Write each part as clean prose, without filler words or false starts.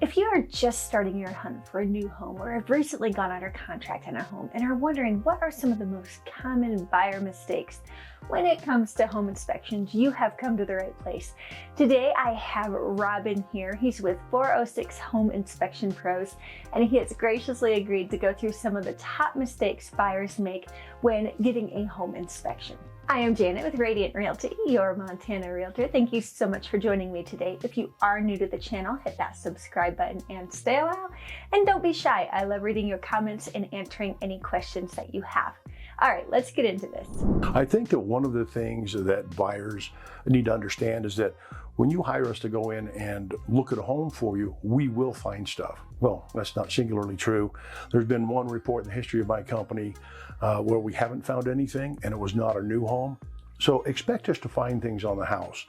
If you are just starting your hunt for a new home or have recently gone under contract on a home and are wondering what are some of the most common buyer mistakes when it comes to home inspections, you have come to the right place. Today I have Robin here. He's with 406 Home Inspection Pros, and he has graciously agreed to go through some of the top mistakes buyers make when getting a home inspection. I am Janet with Radiant Realty, your Montana Realtor. Thank you so much for joining me today. If you are new to the channel, hit that subscribe button and stay a while. And don't be shy. I love reading your comments and answering any questions that you have. All right, let's get into this. I think that one of the things that buyers need to understand is that when you hire us to go in and look at a home for you, we will find stuff. Well, that's not singularly true. There's been one report in the history of my company where we haven't found anything, and it was not a new home. So expect us to find things on the house.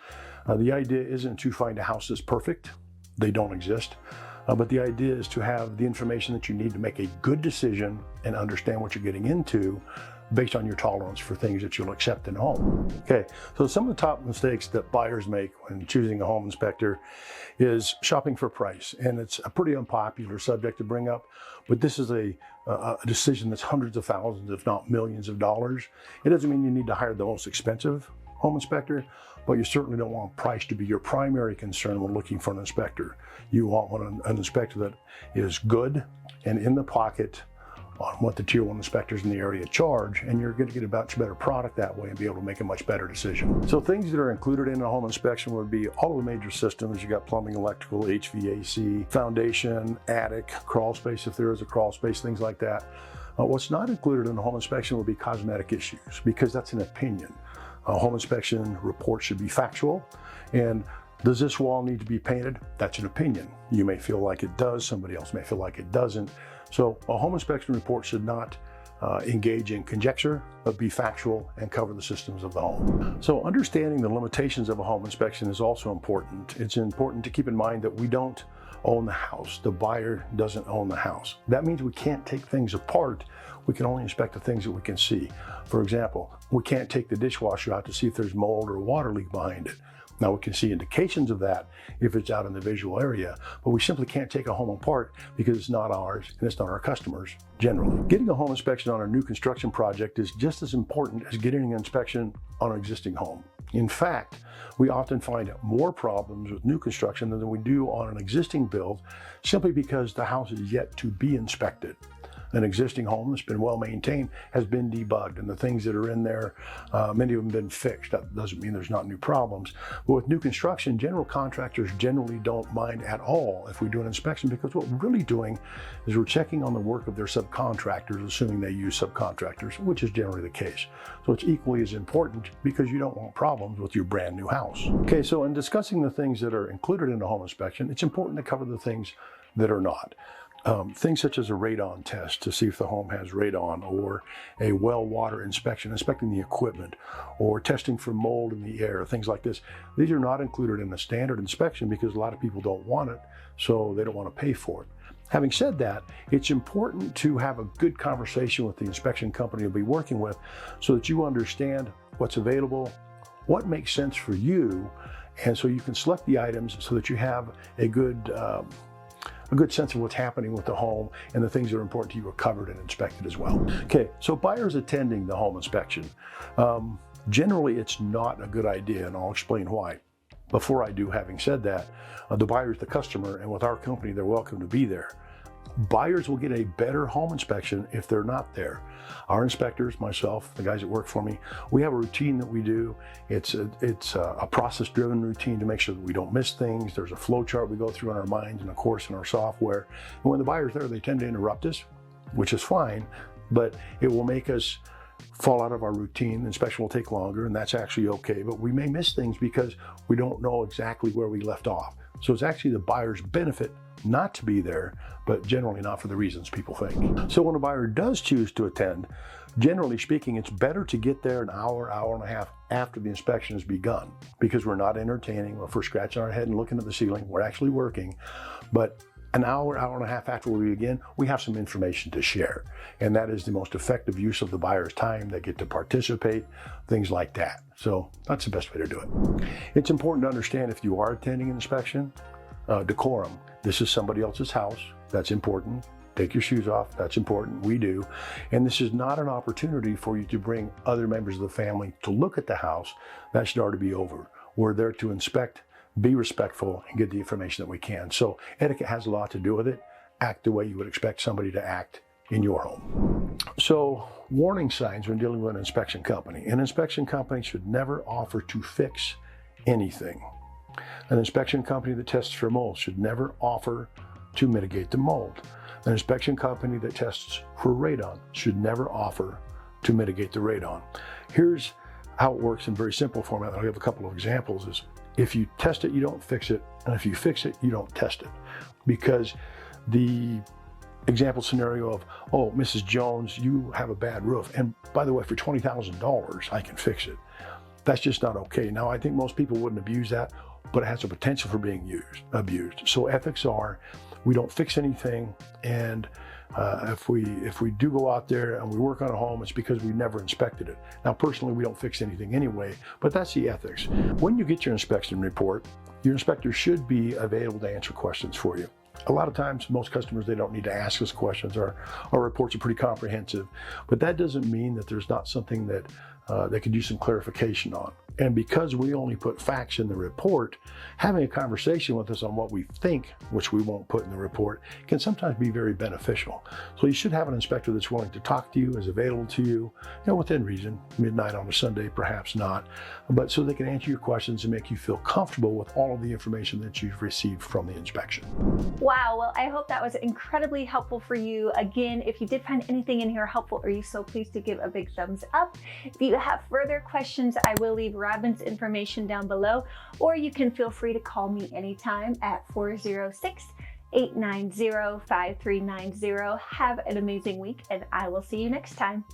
The idea isn't to find a house that's perfect. They don't exist. But the idea is to have the information that you need to make a good decision and understand what you're getting into based on your tolerance for things that you'll accept in a home. Okay, so some of the top mistakes that buyers make when choosing a home inspector is shopping for price. And it's a pretty unpopular subject to bring up, but this is a decision that's hundreds of thousands, if not millions of dollars. It doesn't mean you need to hire the most expensive home inspector, but you certainly don't want price to be your primary concern when looking for an inspector. You want an inspector that is good and in the pocket on what the tier 1 inspectors in the area charge, and you're going to get a much better product that way and be able to make a much better decision. So things that are included in a home inspection would be all of the major systems. You got plumbing, electrical, HVAC, foundation, attic, crawl space if there is a crawl space, things like that. What's not included in a home inspection would be cosmetic issues, because that's an opinion. A home inspection report should be factual, and does this wall need to be painted? That's an opinion. You may feel like it does, somebody else may feel like it doesn't. So a home inspection report should not engage in conjecture, but be factual and cover the systems of the home. So understanding the limitations of a home inspection is also important. It's important to keep in mind that we don't own the house. The buyer doesn't own the house. That means we can't take things apart. We can only inspect the things that we can see. For example, we can't take the dishwasher out to see if there's mold or a water leak behind it. Now we can see indications of that if it's out in the visual area, but we simply can't take a home apart because it's not ours and it's not our customers generally. Getting a home inspection on a new construction project is just as important as getting an inspection on an existing home. In fact, we often find more problems with new construction than we do on an existing build, simply because the house is yet to be inspected. An existing home that's been well maintained has been debugged, and the things that are in there, many of them have been fixed. That doesn't mean there's not new problems. But with new construction, general contractors generally don't mind at all if we do an inspection, because what we're really doing is we're checking on the work of their subcontractors, assuming they use subcontractors, which is generally the case. So it's equally as important, because you don't want problems with your brand new house. Okay, so in discussing the things that are included in a home inspection, it's important to cover the things that are not. Things such as a radon test to see if the home has radon, or a well water inspection, inspecting the equipment, or testing for mold in the air, things like this. These are not included in the standard inspection because a lot of people don't want it, so they don't want to pay for it. Having said that, it's important to have a good conversation with the inspection company you'll be working with, so that you understand what's available, what makes sense for you, and so you can select the items so that you have a good sense of what's happening with the home, and the things that are important to you are covered and inspected as well. Okay, so buyers attending the home inspection. Generally, it's not a good idea, and I'll explain why. Before I do, having said that, the buyer is the customer, and with our company, they're welcome to be there. Buyers will get a better home inspection if they're not there. Our inspectors, myself, the guys that work for me, we have a routine that we do. It's a process-driven routine to make sure that we don't miss things. There's a flow chart we go through in our minds and, of course, in our software. And when the buyer's there, they tend to interrupt us, which is fine, but it will make us fall out of our routine. The inspection will take longer, and that's actually okay, but we may miss things because we don't know exactly where we left off. So it's actually the buyer's benefit not to be there, but generally not for the reasons people think. So when a buyer does choose to attend, generally speaking, it's better to get there an hour, hour and a half after the inspection has begun, because we're not entertaining, if we're scratching our head and looking at the ceiling, we're actually working. But an hour, hour and a half after we begin, we have some information to share. And that is the most effective use of the buyer's time. They get to participate, things like that. So that's the best way to do it. It's important to understand, if you are attending an inspection, decorum. this is somebody else's house. That's important. Take your shoes off. That's important. We do. And this is not an opportunity for you to bring other members of the family to look at the house. That should already be over. We're there to inspect, be respectful, and get the information that we can. So etiquette has a lot to do with it. Act the way you would expect somebody to act in your home. So warning signs when dealing with an inspection company. An inspection company should never offer to fix anything. An inspection company that tests for mold should never offer to mitigate the mold. An inspection company that tests for radon should never offer to mitigate the radon. Here's how it works in very simple format. I'll give a couple of examples. Is if you test it, you don't fix it. And if you fix it, you don't test it. Because the example scenario of, oh, Mrs. Jones, you have a bad roof. And by the way, for $20,000, I can fix it. That's just not okay. Now, I think most people wouldn't abuse that, but it has a potential for being abused. So ethics are, we don't fix anything, and if we do go out there and we work on a home, it's because we never inspected it. Now, personally, we don't fix anything anyway, but that's the ethics. When you get your inspection report, your inspector should be available to answer questions for you. A lot of times, most customers, they don't need to ask us questions. Our reports are pretty comprehensive, but that doesn't mean that there's not something that they can do some clarification on. And because we only put facts in the report, having a conversation with us on what we think, which we won't put in the report, can sometimes be very beneficial. So you should have an inspector that's willing to talk to you, is available to you, within reason, midnight on a Sunday, perhaps not, but so they can answer your questions and make you feel comfortable with all of the information that you've received from the inspection. Wow, well, I hope that was incredibly helpful for you. Again, if you did find anything in here helpful, or you so please to give a big thumbs up. If you have further questions, I will leave Robin's information down below, or you can feel free to call me anytime at 406-890-5390. Have an amazing week, and I will see you next time.